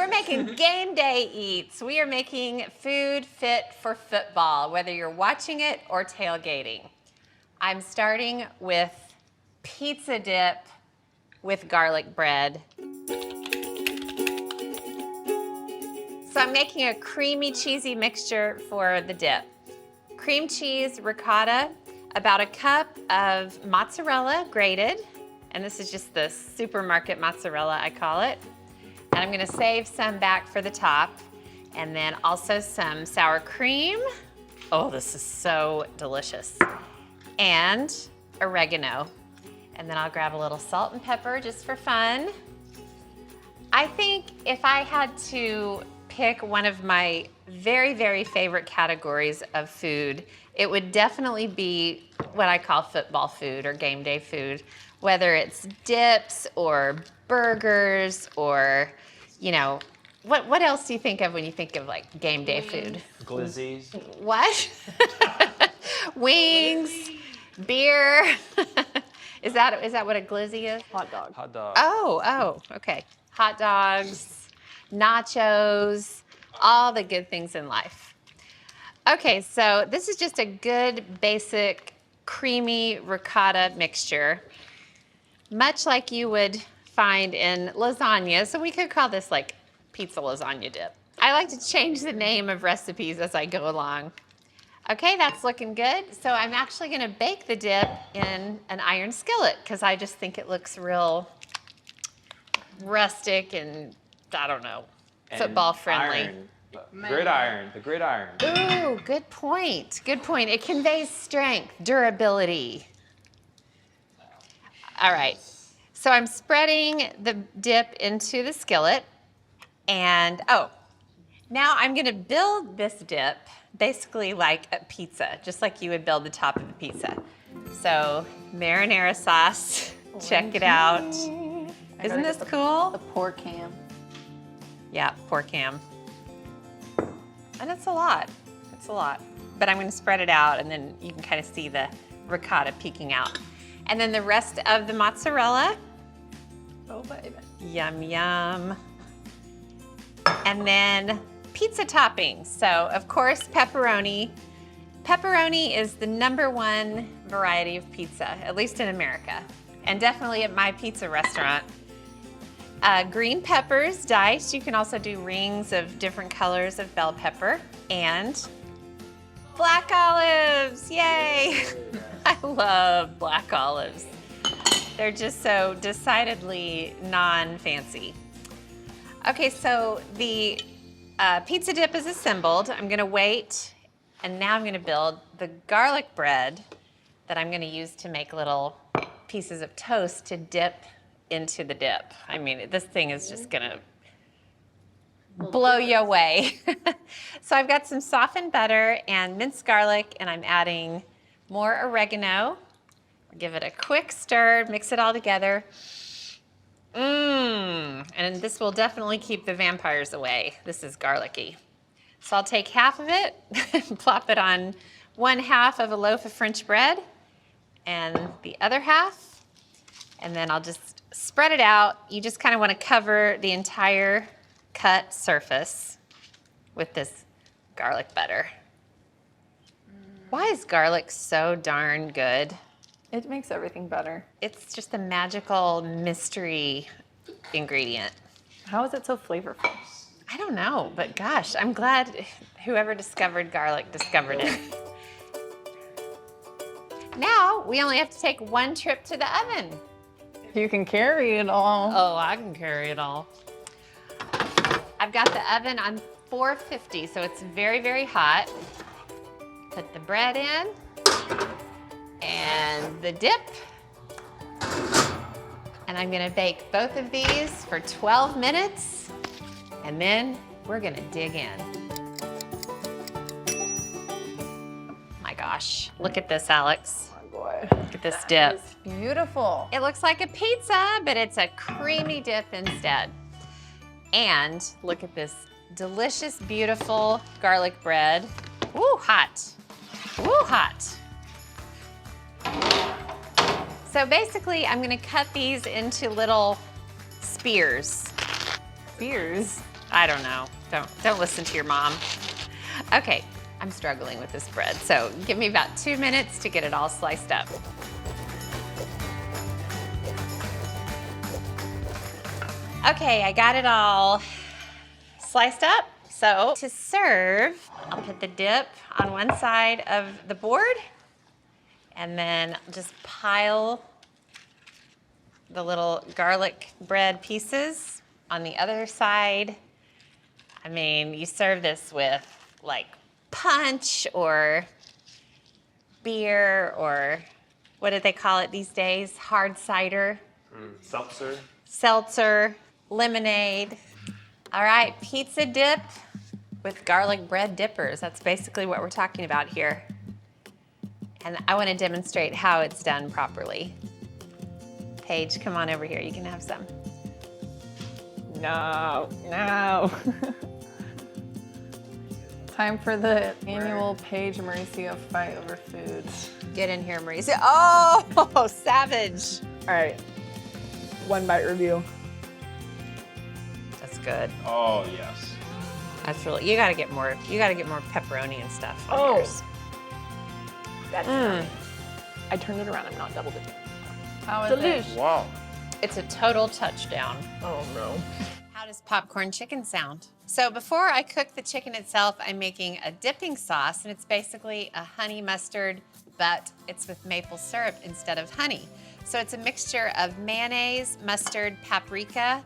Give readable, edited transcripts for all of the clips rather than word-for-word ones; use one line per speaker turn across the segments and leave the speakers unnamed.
we're making game day eats. We are making food fit for football, whether you're watching it or tailgating. I'm starting with pizza dip with garlic bread. So I'm making a creamy, cheesy mixture for the dip. Cream cheese, ricotta, about a cup of mozzarella grated, and this is just the supermarket mozzarella, I call it. And I'm gonna save some back for the top, and then also some sour cream. Oh, this is so delicious. And oregano. And then I'll grab a little salt and pepper just for fun. I think if I had to pick one of my very, very favorite categories of food, it would definitely be what I call football food or game day food, whether it's dips or burgers or, you know, what else do you think of when you think of like game day food?
Glizzies.
What? Wings, beer. Is that what a glizzy is?
Hot dog.
Hot dog.
Oh, okay. Hot dogs, nachos, all the good things in life. Okay, so this is just a good basic creamy ricotta mixture, much like you would find in lasagna. So we could call this like pizza lasagna dip. I like to change the name of recipes as I go along. Okay, that's looking good. So I'm actually gonna bake the dip in an iron skillet because I just think it looks real rustic and, I don't know, football friendly.
Gridiron, the gridiron.
Ooh, good point, good point. It conveys strength, durability. All right, so I'm spreading the dip into the skillet and, now I'm gonna build this dip basically like a pizza, just like you would build the top of a pizza. So marinara sauce, check it out. Isn't this cool?
The pork ham.
Yeah, pork ham. And it's a lot, But I'm gonna spread it out and then you can kind of see the ricotta peeking out. And then the rest of the mozzarella.
Oh, baby.
Yum, yum. And then pizza toppings. So, of course, pepperoni. Pepperoni is the #1 variety of pizza, at least in America, and definitely at my pizza restaurant. Green peppers diced. You can also do rings of different colors of bell pepper. And black olives, yay! I love black olives. They're just so decidedly non-fancy. Okay, so the pizza dip is assembled. I'm gonna wait, and now I'm gonna build the garlic bread that I'm gonna use to make little pieces of toast to dip into the dip. I mean, this thing is just gonna blow you away. So I've got some softened butter and minced garlic, and I'm adding more oregano. Give it a quick stir, mix it all together. And this will definitely keep the vampires away. This is garlicky. So I'll take half of it, plop it on 1/2 of a loaf of French bread, and the other half, and then I'll just spread it out. You just kind of want to cover the entire cut surface with this garlic butter. Why is garlic so darn good?
It makes everything better.
It's just a magical mystery ingredient.
How is it so flavorful?
I don't know, but gosh, I'm glad whoever discovered garlic discovered it. Now, we only have to take 1 trip to the oven.
You can carry it all.
Oh, I can carry it all. I've got the oven on 450, so it's very, very hot. Put the bread in and the dip. And I'm gonna bake both of these for 12 minutes, and then we're gonna dig in. My gosh, look at this, Alex.
Oh my boy.
Look at this dip.
It's beautiful.
It looks like a pizza, but it's a creamy dip instead. And look at this delicious, beautiful garlic bread. Ooh, hot. Ooh, hot. So basically, I'm gonna cut these into little spears.
Spears.
I don't know. Don't listen to your mom. Okay, I'm struggling with this bread, so give me about 2 minutes to get it all sliced up. Okay, I got it all sliced up. So to serve, I'll put the dip on one side of the board and then just pile the little garlic bread pieces on the other side. I mean, you serve this with like punch or beer or what do they call it these days? Hard cider.
Seltzer.
Seltzer, lemonade. All right, pizza dip with garlic bread dippers. That's basically what we're talking about here. And I want to demonstrate how it's done properly. Paige, come on over here. You can have some.
No. Time for the annual Paige Mauricio fight over food.
Get in here, Mauricio. Oh, savage.
All right. 1 bite review.
That's good.
Oh, yes.
That's really, you gotta get more pepperoni and stuff on
Oh.
yours.
That's I turned it around. I'm not double dipping. How is it?
Wow.
It's a total touchdown.
Oh no.
How does popcorn chicken sound? So before I cook the chicken itself, I'm making a dipping sauce, and it's basically a honey mustard, but it's with maple syrup instead of honey. So it's a mixture of mayonnaise, mustard, paprika,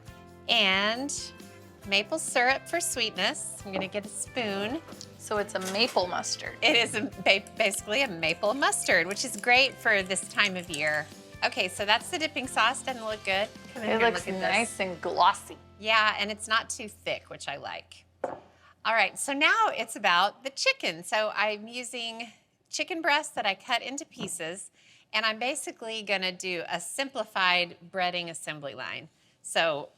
and maple syrup for sweetness. I'm gonna get a spoon.
So it's a maple mustard.
It is basically a maple mustard, which is great for this time of year. Okay, so that's the dipping sauce. Doesn't it look good? Come in
It
here and
looks
look at
nice
this.
and glossy.
Yeah, and it's not too thick, which I like. All right, so now it's about the chicken. So I'm using chicken breasts that I cut into pieces, and I'm basically gonna do a simplified breading assembly line. So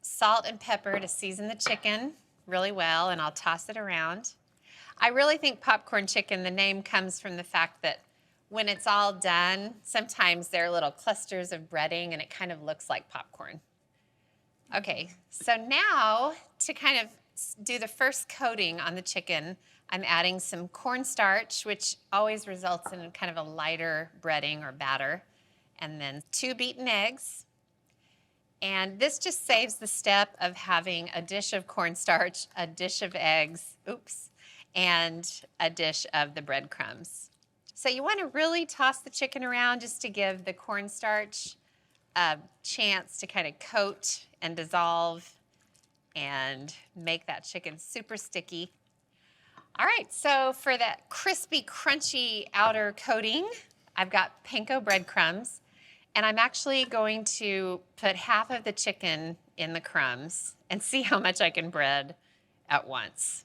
salt and pepper to season the chicken really well, and I'll toss it around. I really think popcorn chicken, the name comes from the fact that when it's all done, sometimes there are little clusters of breading and it kind of looks like popcorn. Okay, so now to kind of do the first coating on the chicken, I'm adding some cornstarch, which always results in kind of a lighter breading or batter, and then 2 beaten eggs. And this just saves the step of having a dish of cornstarch, a dish of eggs, and a dish of the breadcrumbs. So you want to really toss the chicken around just to give the cornstarch a chance to kind of coat and dissolve and make that chicken super sticky. All right, so for that crispy, crunchy outer coating, I've got panko breadcrumbs, and I'm actually going to put half of the chicken in the crumbs and see how much I can bread at once.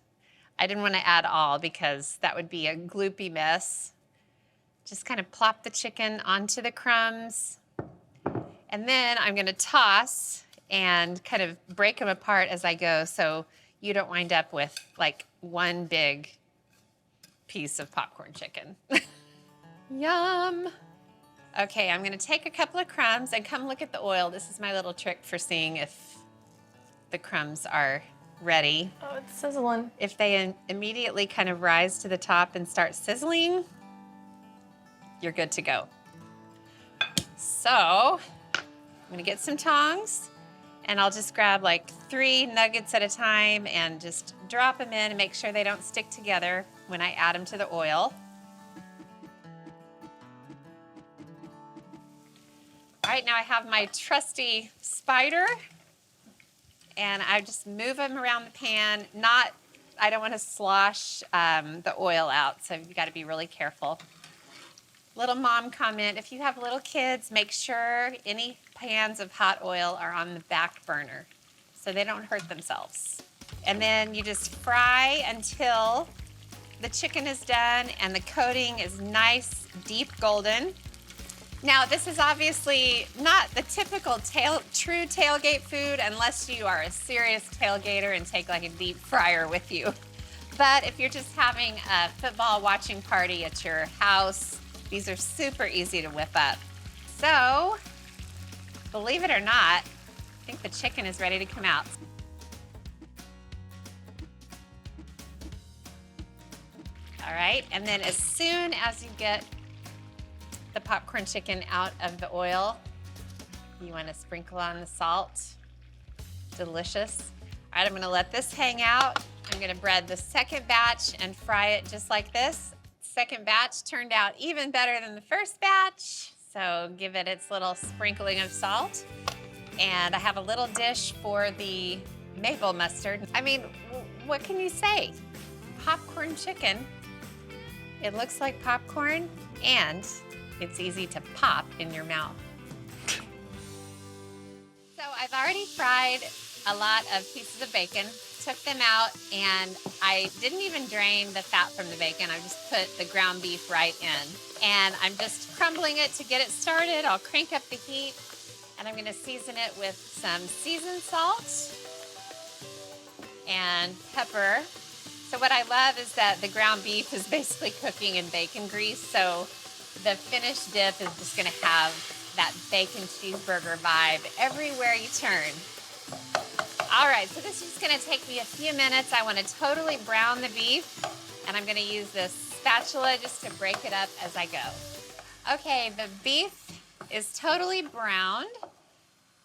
I didn't want to add all because that would be a gloopy mess. Just kind of plop the chicken onto the crumbs, and then I'm gonna toss and kind of break them apart as I go so you don't wind up with like one big piece of popcorn chicken. Yum. Okay, I'm gonna take a couple of crumbs and come look at the oil. This is my little trick for seeing if the crumbs are ready.
Oh, it's sizzling.
If they immediately kind of rise to the top and start sizzling, you're good to go. So I'm gonna get some tongs, and I'll just grab like 3 nuggets at a time and just drop them in and make sure they don't stick together when I add them to the oil. All right, now I have my trusty spider, and I just move them around the pan. I don't want to slosh the oil out, so you've got to be really careful. Little mom comment, if you have little kids, make sure any pans of hot oil are on the back burner so they don't hurt themselves. And then you just fry until the chicken is done and the coating is nice, deep golden. Now, this is obviously not the typical true tailgate food unless you are a serious tailgater and take like a deep fryer with you. But if you're just having a football watching party at your house, these are super easy to whip up. So, believe it or not, I think the chicken is ready to come out. All right, and then as soon as you get the popcorn chicken out of the oil, you want to sprinkle on the salt. Delicious. All right, I'm gonna let this hang out. I'm gonna bread the second batch and fry it just like this. Second batch turned out even better than the first batch, so give it its little sprinkling of salt. And I have a little dish for the maple mustard. I mean, what can you say? Popcorn chicken. It looks like popcorn, and it's easy to pop in your mouth. So I've already fried a lot of pieces of bacon, took them out, and I didn't even drain the fat from the bacon. I just put the ground beef right in. And I'm just crumbling it to get it started. I'll crank up the heat, and I'm gonna season it with some seasoned salt and pepper. So what I love is that the ground beef is basically cooking in bacon grease, so the finished dip is just gonna have that bacon cheeseburger vibe everywhere you turn. All right, so this is just gonna take me a few minutes. I wanna totally brown the beef, and I'm gonna use this spatula just to break it up as I go. Okay, the beef is totally browned.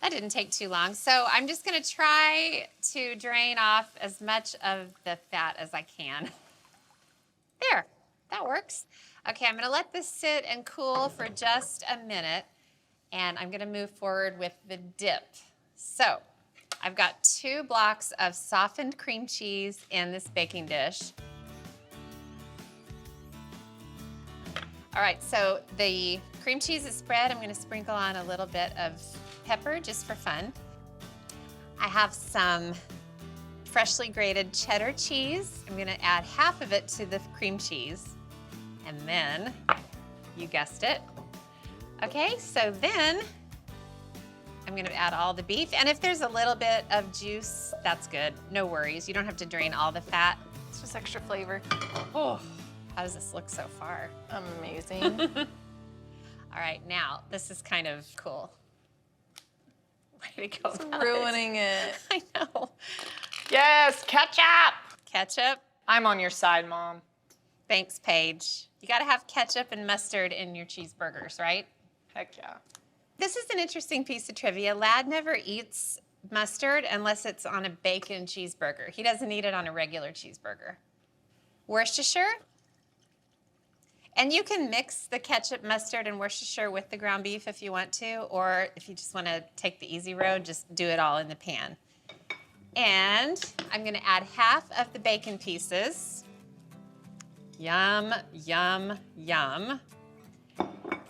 That didn't take too long. So I'm just gonna try to drain off as much of the fat as I can. There, that works. Okay, I'm gonna let this sit and cool for just a minute, and I'm gonna move forward with the dip. So I've got 2 blocks of softened cream cheese in this baking dish. All right, so the cream cheese is spread. I'm gonna sprinkle on a little bit of pepper just for fun. I have some freshly grated cheddar cheese. I'm gonna add half of it to the cream cheese. And then, you guessed it. Okay, so then I'm gonna add all the beef. And if there's a little bit of juice, that's good. No worries, you don't have to drain all the fat.
It's just extra flavor.
Oh, how does this look so far?
Amazing.
All right, now, this is kind of cool. Way to go,
It's
guys.
ruining it.
I know.
Yes, ketchup.
Ketchup.
I'm on your side, Mom.
Thanks, Paige. You gotta have ketchup and mustard in your cheeseburgers, right?
Heck yeah.
This is an interesting piece of trivia. Lad never eats mustard unless it's on a bacon cheeseburger. He doesn't eat it on a regular cheeseburger. Worcestershire. And you can mix the ketchup, mustard, and Worcestershire with the ground beef if you want to, or if you just want to take the easy road, just do it all in the pan. And I'm going to add half of the bacon pieces. Yum, yum, yum.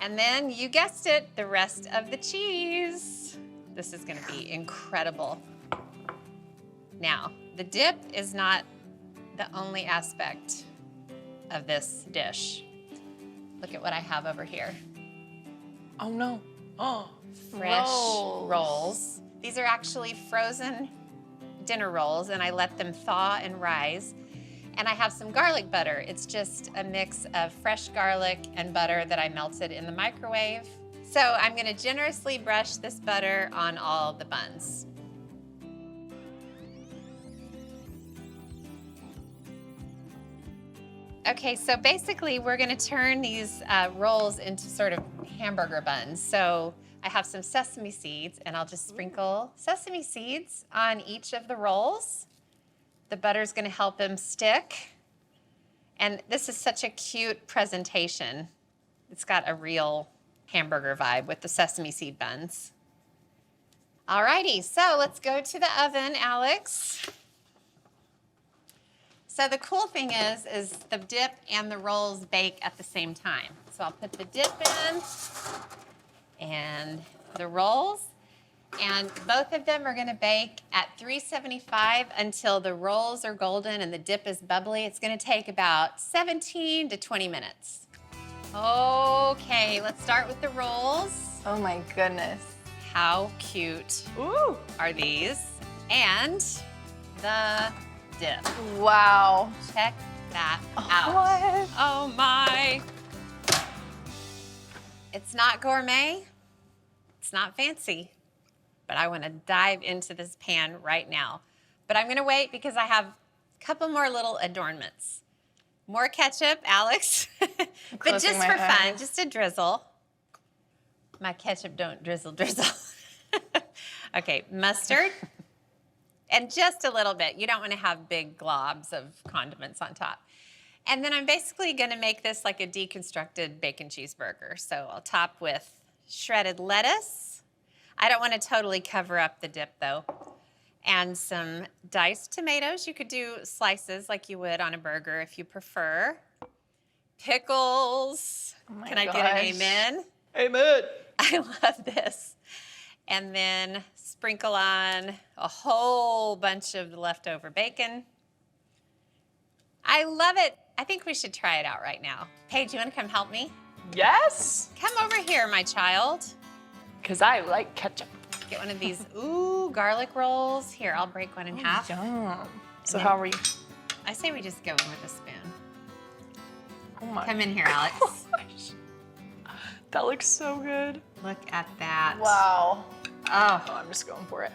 And then, you guessed it, the rest of the cheese. This is going to be incredible. Now, the dip is not the only aspect of this dish. Look at what I have over here.
Oh no. Oh,
Fresh rolls. These are actually frozen dinner rolls, and I let them thaw and rise. And I have some garlic butter. It's just a mix of fresh garlic and butter that I melted in the microwave. So I'm gonna generously brush this butter on all the buns. Okay, so basically we're gonna turn these rolls into sort of hamburger buns. So I have some sesame seeds, and I'll just sprinkle sesame seeds on each of the rolls. The butter's gonna help them stick. And this is such a cute presentation. It's got a real hamburger vibe with the sesame seed buns. Alrighty, so let's go to the oven, Alex. So the cool thing is the dip and the rolls bake at the same time. So I'll put the dip in and the rolls, and both of them are gonna bake at 375 until the rolls are golden and the dip is bubbly. It's gonna take about 17 to 20 minutes. Okay, let's start with the rolls.
Oh my goodness.
How cute
Ooh.
are these? And the dip.
Wow.
Check that out.
What?
Oh my. It's not gourmet, it's not fancy, but I wanna dive into this pan right now. But I'm gonna wait because I have a couple more little adornments. More ketchup, Alex. But
Closing
just
my
for fun,
eyes.
just a drizzle. My ketchup don't drizzle. Okay, mustard. And just a little bit. You don't want to have big globs of condiments on top. And then I'm basically going to make this like a deconstructed bacon cheeseburger. So I'll top with shredded lettuce. I don't want to totally cover up the dip though. And some diced tomatoes. You could do slices like you would on a burger if you prefer. Pickles.
Oh my
Can I get an
gosh.
amen?
Amen.
I love this. And then sprinkle on a whole bunch of the leftover bacon. I love it. I think we should try it out right now. Paige, you want to come help me?
Yes,
Come over here, my child.
because I like ketchup.
Get one of these, ooh, garlic rolls. Here, I'll break one in half.
Yum. So
then-
how are you?
I say we just go in with a spoon.
Oh my
Come in here, Alex.
gosh. That looks so good.
Look at that.
Wow.
Oh,
Oh, I'm just going for it.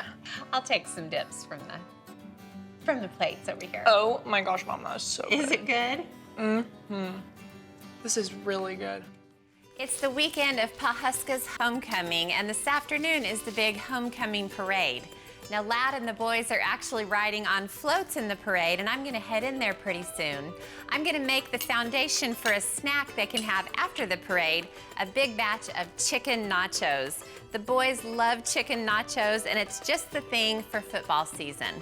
I'll take some dips from the plates over here.
Oh my gosh, Mom, that is so good.
Is it good?
This is really good.
It's the weekend of Pawhuska's homecoming, and this afternoon is the big homecoming parade. Now, Lad and the boys are actually riding on floats in the parade, and I'm gonna head in there pretty soon. I'm gonna make the foundation for a snack they can have after the parade, a big batch of chicken nachos. The boys love chicken nachos, and it's just the thing for football season.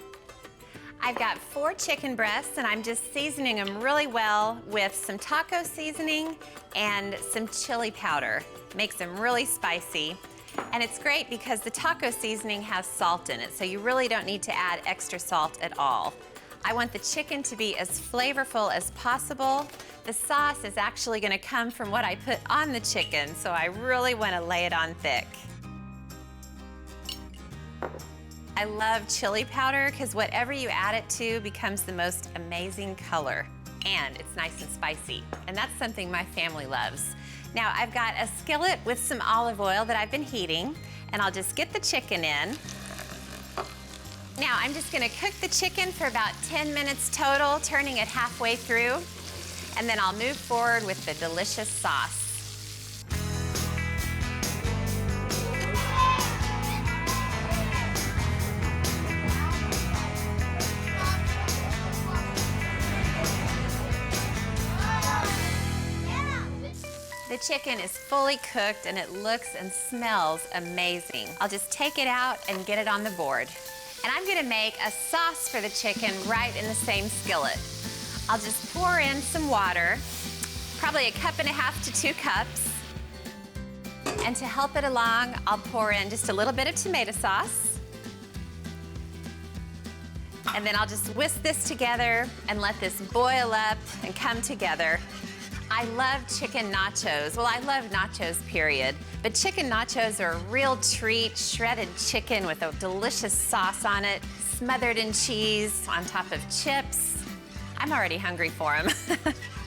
I've got 4 chicken breasts, and I'm just seasoning them really well with some taco seasoning and some chili powder. Makes them really spicy. And it's great because the taco seasoning has salt in it, so you really don't need to add extra salt at all. I want the chicken to be as flavorful as possible. The sauce is actually gonna come from what I put on the chicken, so I really wanna lay it on thick. I love chili powder because whatever you add it to becomes the most amazing color. And it's nice and spicy. And that's something my family loves. Now I've got a skillet with some olive oil that I've been heating, and I'll just get the chicken in. Now I'm just gonna cook the chicken for about 10 minutes total, turning it halfway through. And then I'll move forward with the delicious sauce. The chicken is fully cooked and it looks and smells amazing. I'll just take it out and get it on the board. And I'm gonna make a sauce for the chicken right in the same skillet. I'll just pour in some water, probably 1.5 cups to 2 cups. And to help it along, I'll pour in just a little bit of tomato sauce. And then I'll just whisk this together and let this boil up and come together. I love chicken nachos. Well, I love nachos, period. But chicken nachos are a real treat. Shredded chicken with a delicious sauce on it, smothered in cheese on top of chips. I'm already hungry for them.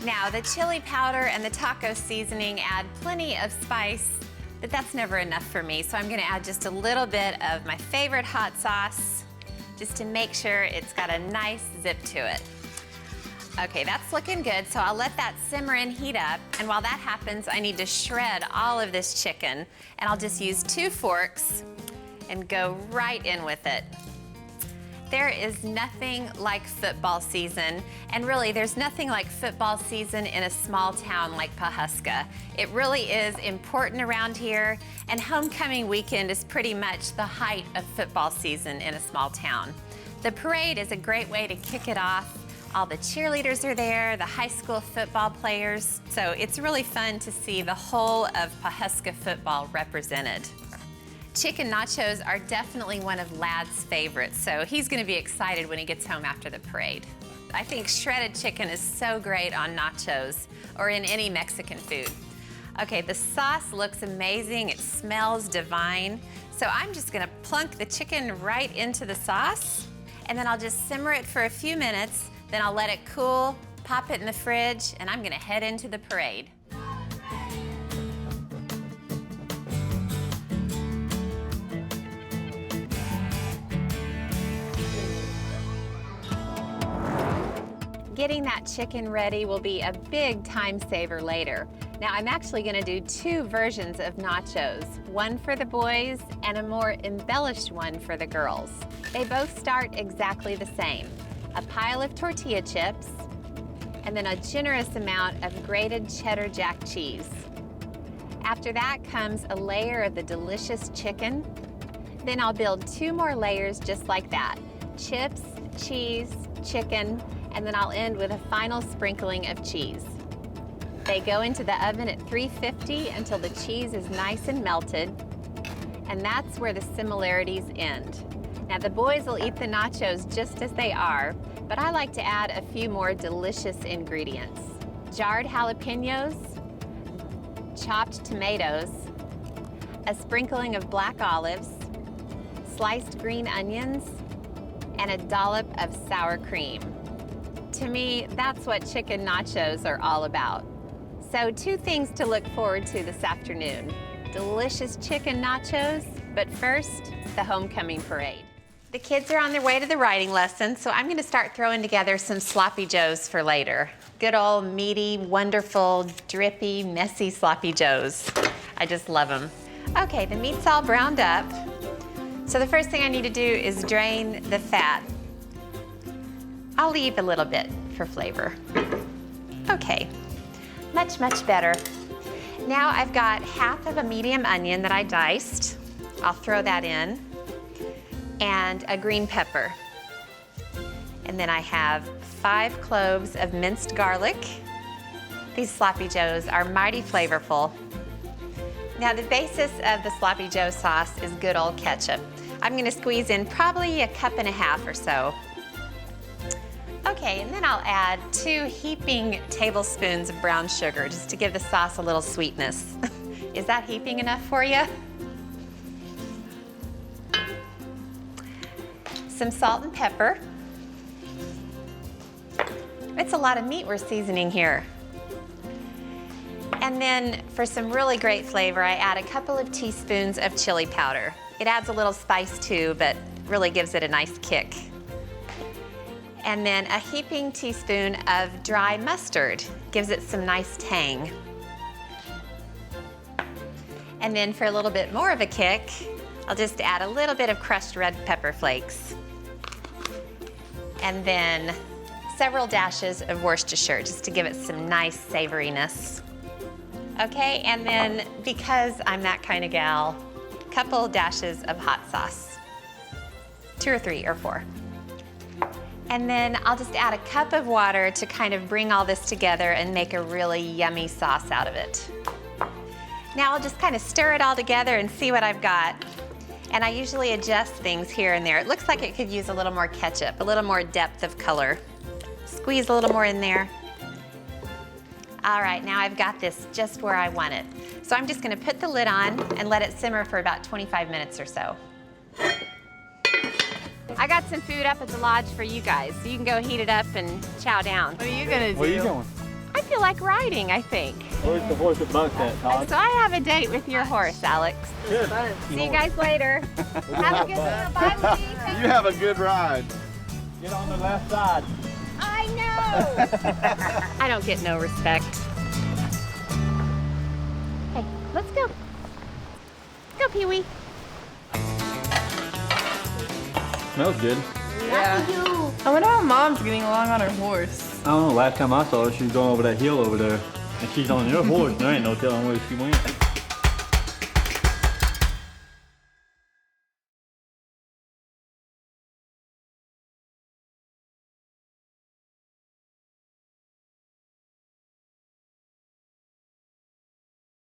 Now, the chili powder and the taco seasoning add plenty of spice, but that's never enough for me. So I'm gonna add just a little bit of my favorite hot sauce, just to make sure it's got a nice zip to it. Okay, that's looking good, so I'll let that simmer and heat up. And while that happens, I need to shred all of this chicken. And I'll just use 2 forks and go right in with it. There is nothing like football season, and really there's nothing like football season in a small town like Pawhuska. It really is important around here, and homecoming weekend is pretty much the height of football season in a small town. The parade is a great way to kick it off. All the cheerleaders are there, the high school football players, so it's really fun to see the whole of Pawhuska football represented. Chicken nachos are definitely one of Lad's favorites, so he's gonna be excited when he gets home after the parade. I think shredded chicken is so great on nachos or in any Mexican food. Okay, the sauce looks amazing, it smells divine, so I'm just gonna plunk the chicken right into the sauce, and then I'll just simmer it for a few minutes. Then I'll let it cool, pop it in the fridge, and I'm gonna head into the parade. Getting that chicken ready will be a big time saver later. Now I'm actually gonna do 2 versions of nachos, one for the boys and a more embellished one for the girls. They both start exactly the same. A pile of tortilla chips, and then a generous amount of grated cheddar jack cheese. After that comes a layer of the delicious chicken. Then I'll build 2 more layers just like that. Chips, cheese, chicken, and then I'll end with a final sprinkling of cheese. They go into the oven at 350 until the cheese is nice and melted, and that's where the similarities end. Now the boys will eat the nachos just as they are, but I like to add a few more delicious ingredients. Jarred jalapenos, chopped tomatoes, a sprinkling of black olives, sliced green onions, and a dollop of sour cream. To me, that's what chicken nachos are all about. So 2 things to look forward to this afternoon. Delicious chicken nachos, but first, the homecoming parade. The kids are on their way to the writing lesson, so I'm gonna start throwing together some sloppy joes for later. Good old meaty, wonderful, drippy, messy sloppy joes. I just love them. Okay, the meat's all browned up. So the first thing I need to do is drain the fat. I'll leave a little bit for flavor. Okay, much, much better. Now I've got half of a medium onion that I diced. I'll throw that in, and a green pepper. And then I have 5 cloves of minced garlic. These sloppy joes are mighty flavorful. Now the basis of the sloppy joe sauce is good old ketchup. I'm gonna squeeze in probably 1.5 cups or so. Okay, and then I'll add 2 heaping tablespoons of brown sugar just to give the sauce a little sweetness. Is that heaping enough for you? Some salt and pepper. It's a lot of meat we're seasoning here. And then for some really great flavor, I add a couple of teaspoons of chili powder. It adds a little spice too, but really gives it a nice kick. And then a heaping teaspoon of dry mustard. Gives it some nice tang. And then for a little bit more of a kick, I'll just add a little bit of crushed red pepper flakes. And then several dashes of Worcestershire just to give it some nice savoriness. Okay, and then because I'm that kind of gal, a couple dashes of hot sauce. 2 or 3 or 4. And then I'll just add a cup of water to kind of bring all this together and make a really yummy sauce out of it. Now I'll just kind of stir it all together and see what I've got. And I usually adjust things here and there. It looks like it could use a little more ketchup, a little more depth of color. Squeeze a little more in there. All right, now I've got this just where I want it. So I'm just gonna put the lid on and let it simmer for about 25 minutes or so. I got some food up at the lodge for you guys, so you can go heat it up and chow down.
What are you gonna do?
Where are you going?
I feel like riding, I think.
Where's the horse at Buck's at, Todd?
So I have a date with your horse, Alex.
Good.
See you guys later. Have a good one. Bye, Lee. Thank
You have a good ride. Get on the left side.
I know. I don't get no respect. Hey, let's go. Go, Pee-wee.
Smells good.
Yeah. I wonder how Mom's getting along on her horse.
I don't know, last time I saw her, she was going over that hill over there. And she's on your horse, there ain't no telling where she went.